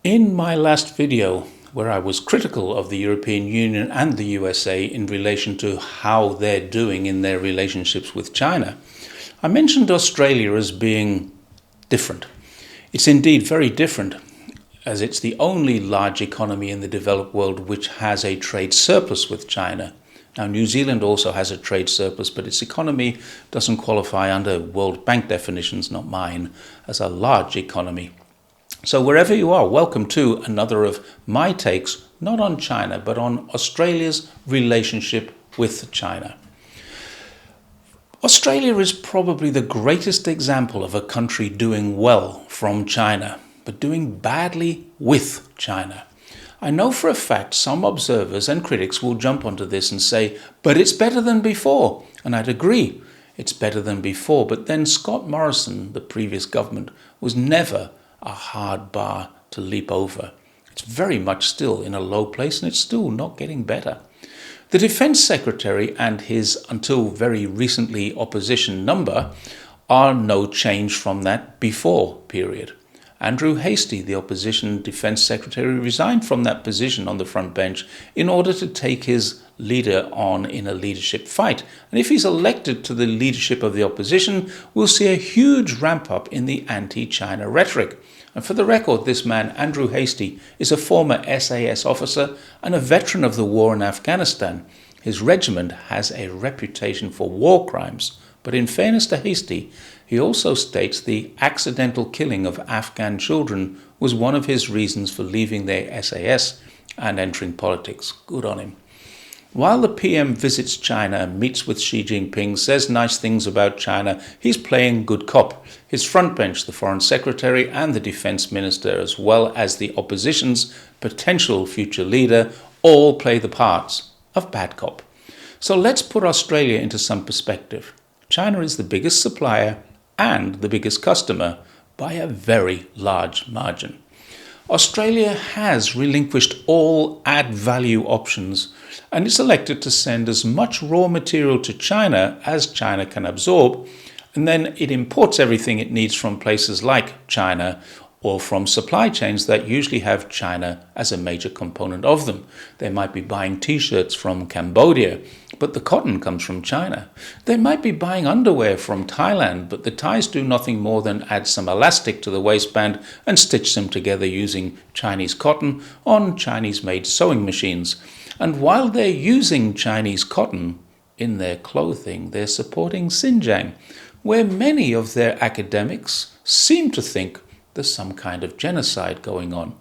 In my last video, where I was critical of the European Union and the USA in relation to how they're doing in their relationships with China, I mentioned Australia as being different. It's indeed very different, as it's the only large economy in the developed world which has a trade surplus with China. Now, New Zealand also has a trade surplus, but its economy doesn't qualify under World Bank definitions, not mine, as a large economy. So wherever you are, welcome to another of my takes, not on China, but on Australia's relationship with China. Australia is probably the greatest example of a country doing well from China, but doing badly with China. I know for a fact some observers and critics will jump onto this and say, but it's better than before. And I'd agree, it's better than before. But then Scott Morrison, the previous government, was never a hard bar to leap over. It's very much still in a low place, and it's still not getting better. The Defence Secretary and his, until very recently, opposition number are no change from that before period. Andrew Hastie, the opposition Defence Secretary, resigned from that position on the front bench in order to take his leader on in a leadership fight. And if he's elected to the leadership of the opposition, we'll see a huge ramp up in the anti-China rhetoric. And for the record, this man, Andrew Hastie, is a former SAS officer and a veteran of the war in Afghanistan. His regiment has a reputation for war crimes. But in fairness to Hastie, he also states the accidental killing of Afghan children was one of his reasons for leaving their SAS and entering politics. Good on him. While the PM visits China and meets with Xi Jinping, says nice things about China, he's playing good cop. His front bench, the Foreign Secretary and the Defence Minister, as well as the opposition's potential future leader, all play the parts of bad cop. So let's put Australia into some perspective. China is the biggest supplier and the biggest customer by a very large margin. Australia has relinquished all add-value options, and it's elected to send as much raw material to China as China can absorb, and then it imports everything it needs from places like China or from supply chains that usually have China as a major component of them. They might be buying t-shirts from Cambodia, but the cotton comes from China. They might be buying underwear from Thailand, but the Thais do nothing more than add some elastic to the waistband and stitch them together using Chinese cotton on Chinese-made sewing machines. And while they're using Chinese cotton in their clothing, they're supporting Xinjiang, where many of their academics seem to think there's some kind of genocide going on.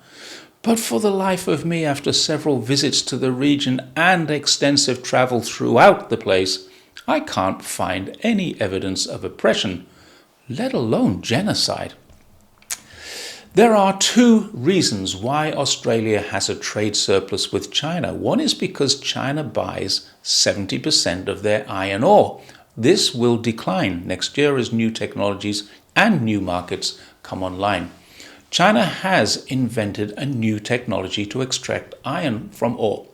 But for the life of me, after several visits to the region and extensive travel throughout the place, I can't find any evidence of oppression, let alone genocide. There are two reasons why Australia has a trade surplus with China. One is because China buys 70% of their iron ore. This will decline next year as new technologies and new markets come online. China has invented a new technology to extract iron from ore.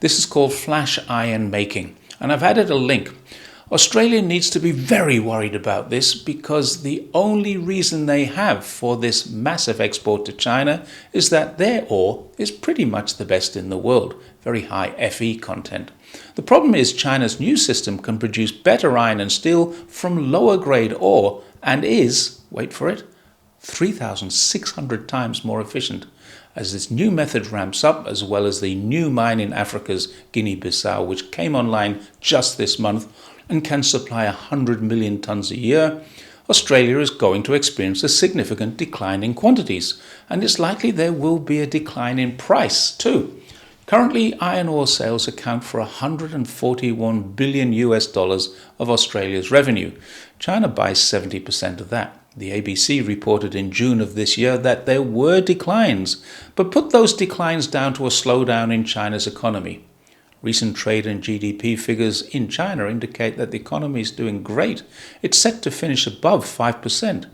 This is called flash iron making, and I've added a link. Australia needs to be very worried about this because the only reason they have for this massive export to China is that their ore is pretty much the best in the world, very high Fe content. The problem is China's new system can produce better iron and steel from lower grade ore and is, wait for it, 3,600 times more efficient. As this new method ramps up, as well as the new mine in Africa's Guinea-Bissau, which came online just this month and can supply 100 million tons a year, Australia is going to experience a significant decline in quantities, and it's likely there will be a decline in price too. Currently, iron ore sales account for $141 billion of Australia's revenue. China buys 70% of that. The ABC reported in June of this year that there were declines, but put those declines down to a slowdown in China's economy. Recent trade and GDP figures in China indicate that the economy is doing great. It's set to finish above 5%.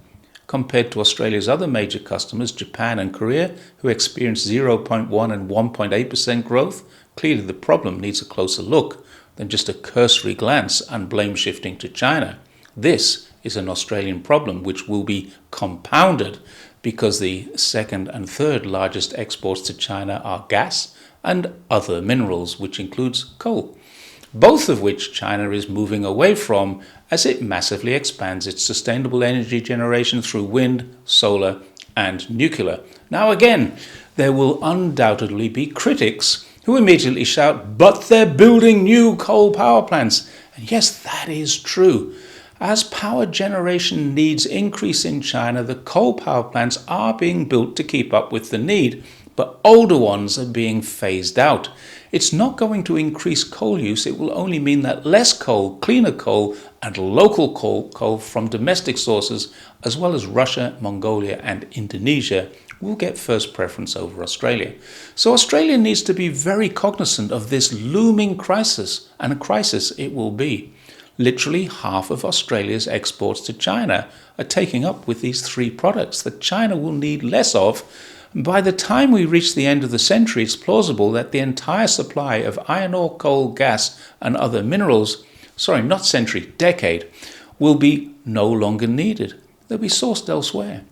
Compared to Australia's other major customers, Japan and Korea, who experienced 0.1 and 1.8% growth, clearly the problem needs a closer look than just a cursory glance and blame shifting to China. This is an Australian problem which will be compounded because the second and third largest exports to China are gas and other minerals, which includes coal, both of which China is moving away from as it massively expands its sustainable energy generation through wind, solar, and nuclear. Now again, there will undoubtedly be critics who immediately shout, but they're building new coal power plants. And yes, that is true. As power generation needs increase in China, the coal power plants are being built to keep up with the need, but older ones are being phased out. It's not going to increase coal use. It will only mean that less coal, cleaner coal, and local coal from domestic sources, as well as Russia, Mongolia, and Indonesia, will get first preference over Australia. So Australia needs to be very cognizant of this looming crisis, and a crisis it will be. Literally half of Australia's exports to China are taking up with these three products that China will need less of. By the time we reach the end of the century, it's plausible that the entire supply of iron ore, coal, gas, and other minerals, decade, will be no longer needed. They'll be sourced elsewhere.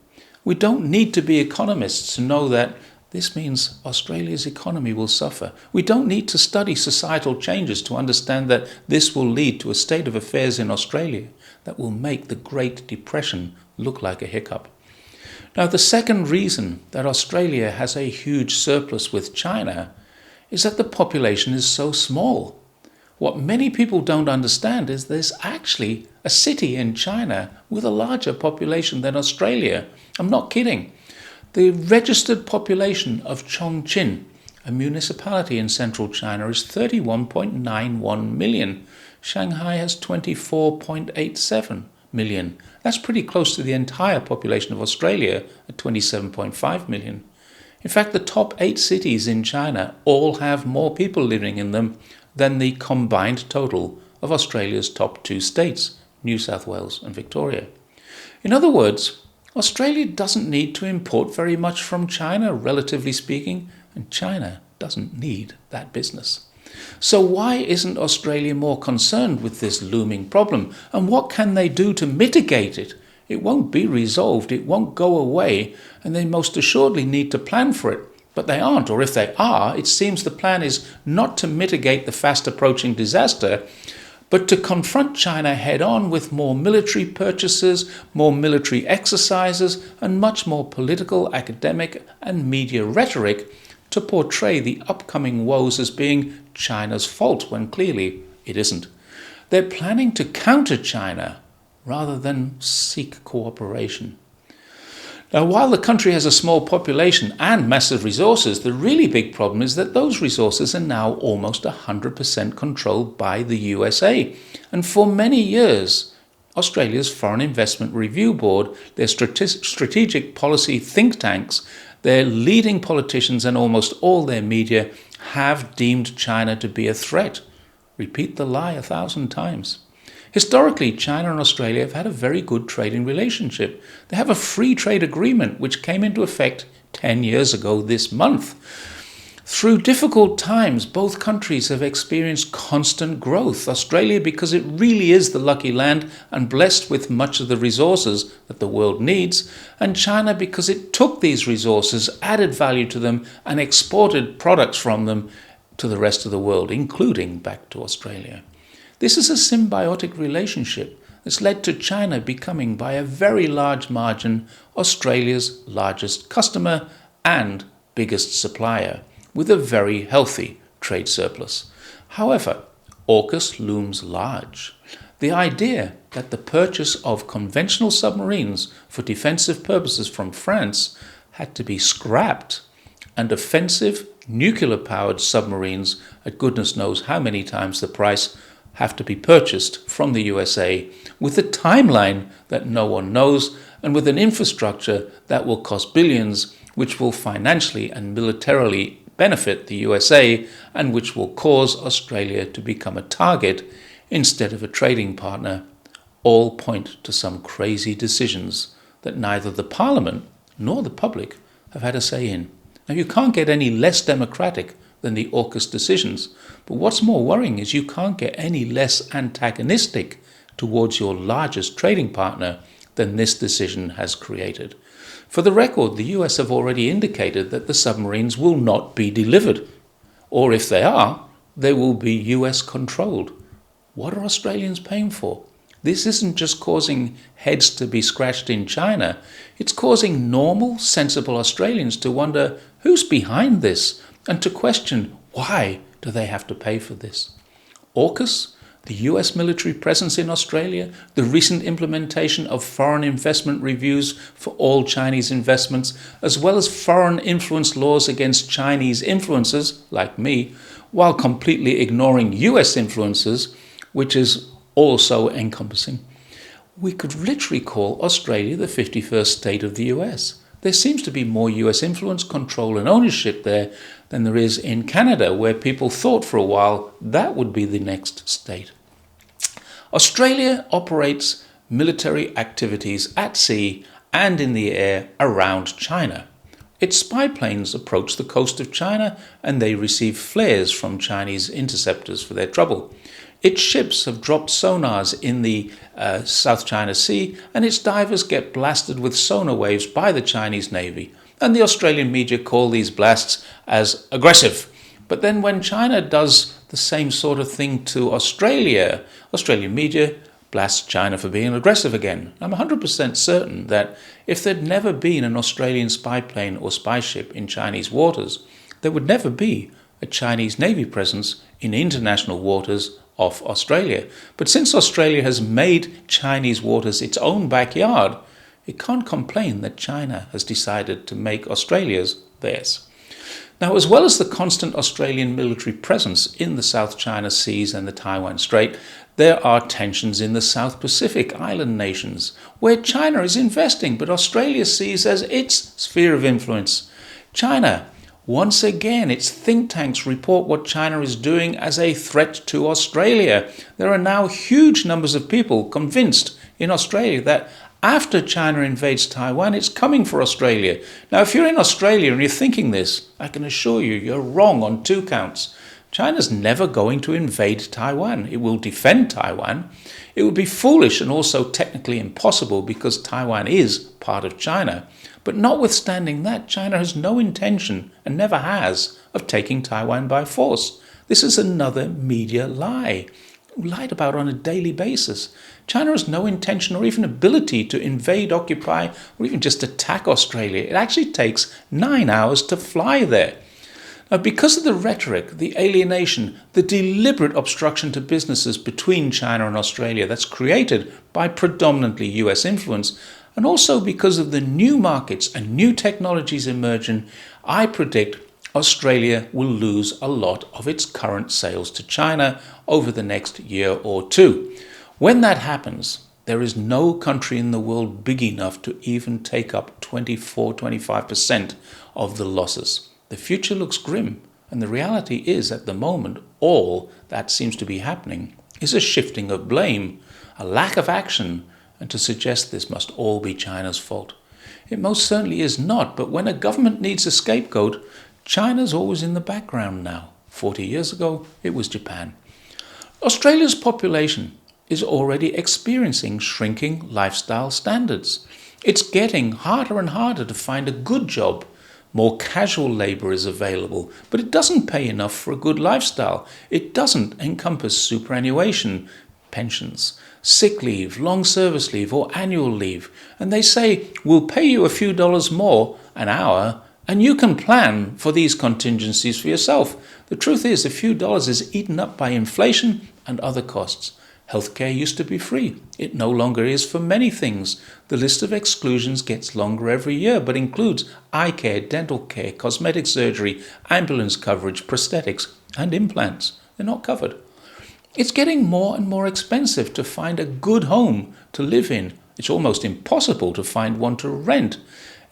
We don't need to be economists to know that this means Australia's economy will suffer. We don't need to study societal changes to understand that this will lead to a state of affairs in Australia that will make the Great Depression look like a hiccup. Now, the second reason that Australia has a huge surplus with China is that the population is so small. What many people don't understand is there's actually a city in China with a larger population than Australia. I'm not kidding. The registered population of Chongqing, a municipality in central China, is 31.91 million. Shanghai has 24.87 million. That's pretty close to the entire population of Australia at 27.5 million. In fact, the top 8 cities in China all have more people living in them than the combined total of Australia's top 2 states, New South Wales and Victoria. In other words, Australia doesn't need to import very much from China, relatively speaking, and China doesn't need that business. So why isn't Australia more concerned with this looming problem? And what can they do to mitigate it? It won't be resolved, it won't go away, and they most assuredly need to plan for it. But they aren't, or if they are, it seems the plan is not to mitigate the fast approaching disaster, but to confront China head-on with more military purchases, more military exercises, and much more political, academic, and media rhetoric to portray the upcoming woes as being China's fault, when clearly it isn't. They're planning to counter China rather than seek cooperation. Now, while the country has a small population and massive resources, the really big problem is that those resources are now almost 100% controlled by the USA. And for many years, Australia's Foreign Investment Review Board, their strategic policy think tanks, their leading politicians and almost all their media have deemed China to be a threat. Repeat the lie 1,000 times. Historically, China and Australia have had a very good trading relationship. They have a free trade agreement which came into effect 10 years ago this month. Through difficult times, both countries have experienced constant growth. Australia because it really is the lucky land and blessed with much of the resources that the world needs, and China because it took these resources, added value to them, and exported products from them to the rest of the world, including back to Australia. This is a symbiotic relationship that's led to China becoming, by a very large margin, Australia's largest customer and biggest supplier, with a very healthy trade surplus. However, AUKUS looms large. The idea that the purchase of conventional submarines for defensive purposes from France had to be scrapped, and offensive nuclear-powered submarines at goodness knows how many times the price have to be purchased from the USA, with a timeline that no one knows and with an infrastructure that will cost billions, which will financially and militarily benefit the USA and which will cause Australia to become a target instead of a trading partner, all point to some crazy decisions that neither the Parliament nor the public have had a say in. Now, you can't get any less democratic than the AUKUS decisions, but what's more worrying is you can't get any less antagonistic towards your largest trading partner than this decision has created. For the record, the US have already indicated that the submarines will not be delivered, or if they are, they will be US controlled. What are Australians paying for? This isn't just causing heads to be scratched in China, it's causing normal, sensible Australians to wonder who's behind this and to question why do they have to pay for this. AUKUS, the US military presence in Australia, the recent implementation of foreign investment reviews for all Chinese investments, as well as foreign influence laws against Chinese influencers, like me, while completely ignoring US influences, which is also encompassing. We could literally call Australia the 51st state of the US. There seems to be more US influence, control and ownership there than there is in Canada, where people thought for a while that would be the next state. Australia operates military activities at sea and in the air around China. Its spy planes approach the coast of China and they receive flares from Chinese interceptors for their trouble. Its ships have dropped sonars in the South China Sea and its divers get blasted with sonar waves by the Chinese Navy. And the Australian media call these blasts as aggressive. But then when China does the same sort of thing to Australia, Australian media blasts China for being aggressive again. I'm 100% certain that if there'd never been an Australian spy plane or spy ship in Chinese waters, there would never be a Chinese Navy presence in international waters off Australia. But since Australia has made Chinese waters its own backyard, it can't complain that China has decided to make Australia's theirs. Now, as well as the constant Australian military presence in the South China Seas and the Taiwan Strait, there are tensions in the South Pacific island nations, where China is investing, but Australia sees as its sphere of influence. China, once again, its think tanks report what China is doing as a threat to Australia. There are now huge numbers of people convinced in Australia that after China invades Taiwan, it's coming for Australia. Now, if you're in Australia and you're thinking this, I can assure you, you're wrong on two counts. China's never going to invade Taiwan. It will defend Taiwan. It would be foolish and also technically impossible because Taiwan is part of China. But notwithstanding that, China has no intention, and never has, of taking Taiwan by force. This is another media lie, lied about on a daily basis. China has no intention or even ability to invade, occupy, or even just attack Australia. It actually takes 9 hours to fly there. Now, because of the rhetoric, the alienation, the deliberate obstruction to businesses between China and Australia that's created by predominantly US influence, and also because of the new markets and new technologies emerging, I predict Australia will lose a lot of its current sales to China over the next year or two. When that happens, there is no country in the world big enough to even take up 24-25% of the losses. The future looks grim, and the reality is at the moment all that seems to be happening is a shifting of blame, a lack of action, and to suggest this must all be China's fault. It most certainly is not, but when a government needs a scapegoat, China's always in the background now. 40 years ago, it was Japan. Australia's population is already experiencing shrinking lifestyle standards. It's getting harder and harder to find a good job. More casual labour is available, but it doesn't pay enough for a good lifestyle. It doesn't encompass superannuation, pensions, sick leave, long service leave or annual leave. And they say, we'll pay you a few dollars more an hour and you can plan for these contingencies for yourself. The truth is, a few dollars is eaten up by inflation and other costs. Healthcare used to be free. It no longer is for many things. The list of exclusions gets longer every year, but includes eye care, dental care, cosmetic surgery, ambulance coverage, prosthetics, and implants. They're not covered. It's getting more and more expensive to find a good home to live in. It's almost impossible to find one to rent.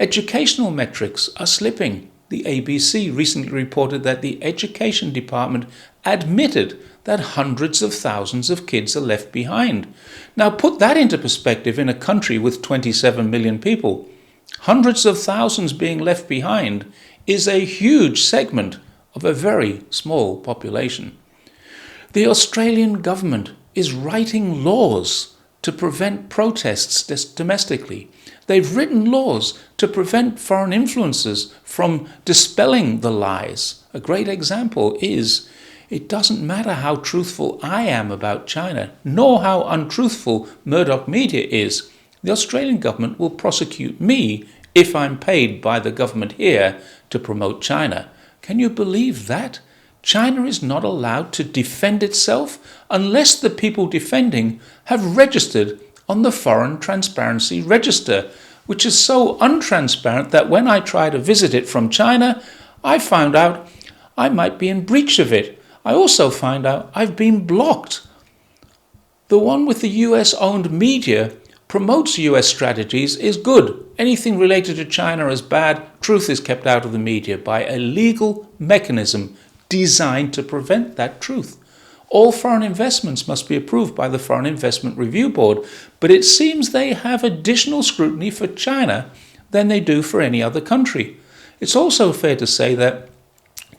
Educational metrics are slipping. The ABC recently reported that the Education Department admitted that hundreds of thousands of kids are left behind. Now put that into perspective in a country with 27 million people. Hundreds of thousands being left behind is a huge segment of a very small population. The Australian government is writing laws to prevent protests domestically. They've written laws to prevent foreign influences from dispelling the lies. A great example is it doesn't matter how truthful I am about China, nor how untruthful Murdoch Media is. The Australian government will prosecute me if I'm paid by the government here to promote China. Can you believe that? China is not allowed to defend itself unless the people defending have registered on the Foreign Transparency Register, which is so untransparent that when I try to visit it from China, I found out I might be in breach of it. I also find out I've been blocked. The one with the US-owned media promotes US strategies is good. Anything related to China is bad. Truth is kept out of the media by a legal mechanism designed to prevent that truth. All foreign investments must be approved by the Foreign Investment Review Board, but it seems they have additional scrutiny for China than they do for any other country. It's also fair to say that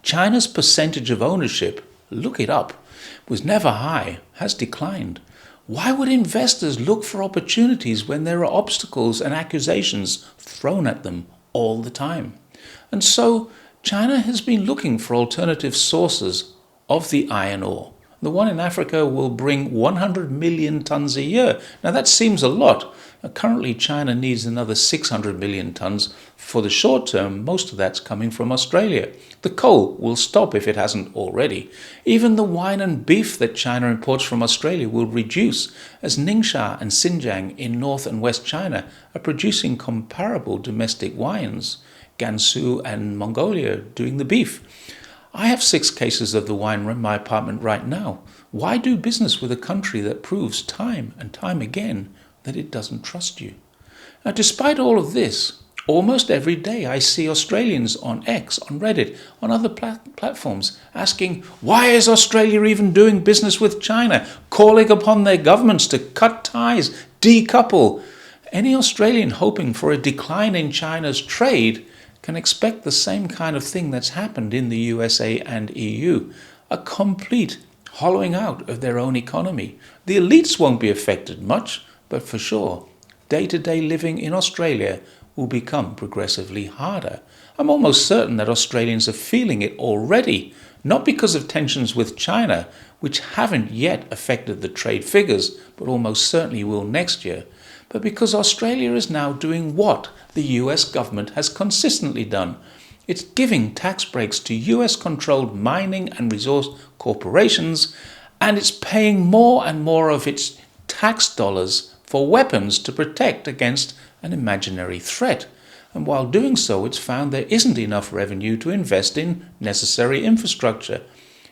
China's percentage of ownership, look it up, was never high, has declined. Why would investors look for opportunities when there are obstacles and accusations thrown at them all the time? And so China has been looking for alternative sources of the iron ore. The one in Africa will bring 100 million tons a year. Now that seems a lot. Currently China needs another 600 million tons. For the short term, most of that's coming from Australia. The coal will stop if it hasn't already. Even the wine and beef that China imports from Australia will reduce, as Ningxia and Xinjiang in North and West China are producing comparable domestic wines. Gansu and Mongolia doing the beef. I have 6 cases of the wine in my apartment right now. Why do business with a country that proves time and time again that it doesn't trust you? Now, despite all of this, almost every day I see Australians on X, on Reddit, on other platforms asking, why is Australia even doing business with China? Calling upon their governments to cut ties, decouple. Any Australian hoping for a decline in China's trade can expect the same kind of thing that's happened in the USA and EU, a complete hollowing out of their own economy. The elites won't be affected much, but for sure, day-to-day living in Australia will become progressively harder. I'm almost certain that Australians are feeling it already, not because of tensions with China, which haven't yet affected the trade figures, but almost certainly will next year, but because Australia is now doing what the US government has consistently done. It's giving tax breaks to US-controlled mining and resource corporations, and it's paying more and more of its tax dollars for weapons to protect against an imaginary threat. And while doing so, it's found there isn't enough revenue to invest in necessary infrastructure.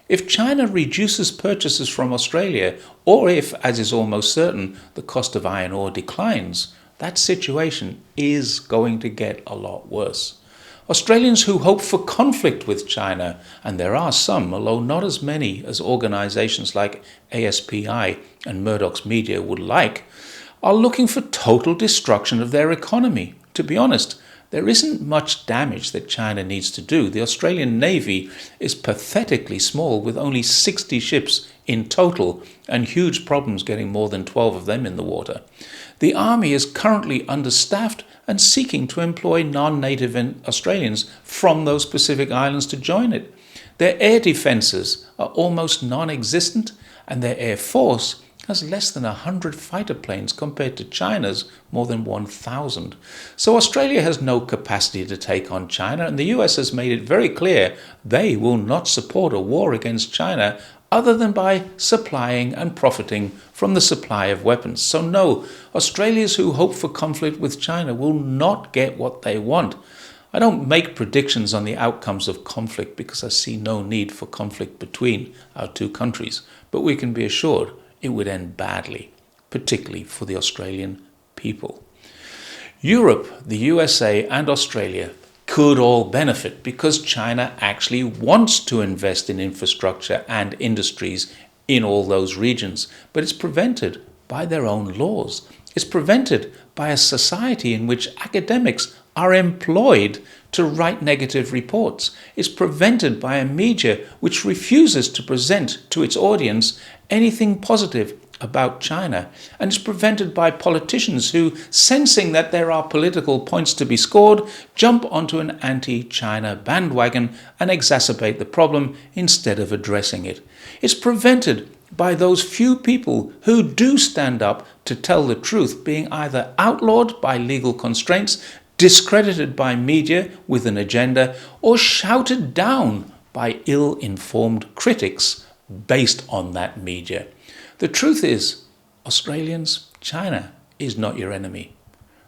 If China reduces purchases from Australia, or if, as is almost certain, the cost of iron ore declines, that situation is going to get a lot worse. Australians who hope for conflict with China, and there are some, although not as many as organisations like ASPI and Murdoch's media would like, are looking for total destruction of their economy. To be honest, there isn't much damage that China needs to do. The Australian Navy is pathetically small, with only 60 ships in total and huge problems getting more than 12 of them in the water. The Army is currently understaffed and seeking to employ non-native Australians from those Pacific islands to join it. Their air defences are almost non-existent, and their air force has less than 100 fighter planes compared to China's more than 1,000. So Australia has no capacity to take on China, and the US has made it very clear they will not support a war against China other than by supplying and profiting from the supply of weapons. So no, Australians who hope for conflict with China will not get what they want. I don't make predictions on the outcomes of conflict because I see no need for conflict between our two countries, but we can be assured it would end badly, particularly for the Australian people. Europe, the USA, and Australia could all benefit because China actually wants to invest in infrastructure and industries in all those regions, but it's prevented by their own laws. It's prevented by a society in which academics are employed to write negative reports. It's prevented by a media which refuses to present to its audience anything positive about China, and is prevented by politicians who, sensing that there are political points to be scored, jump onto an anti-China bandwagon and exacerbate the problem instead of addressing it. It's prevented by those few people who do stand up to tell the truth being either outlawed by legal constraints, discredited by media with an agenda, or shouted down by ill-informed critics based on that media. The truth is, Australians, China is not your enemy.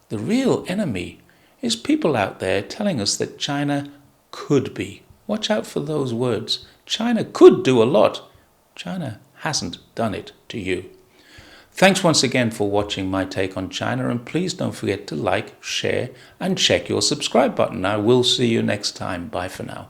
The real enemy is people out there telling us that China could be. Watch out for those words. China could do a lot. China hasn't done it to you. Thanks once again for watching my take on China, and please don't forget to like, share, and check your subscribe button. I will see you next time. Bye for now.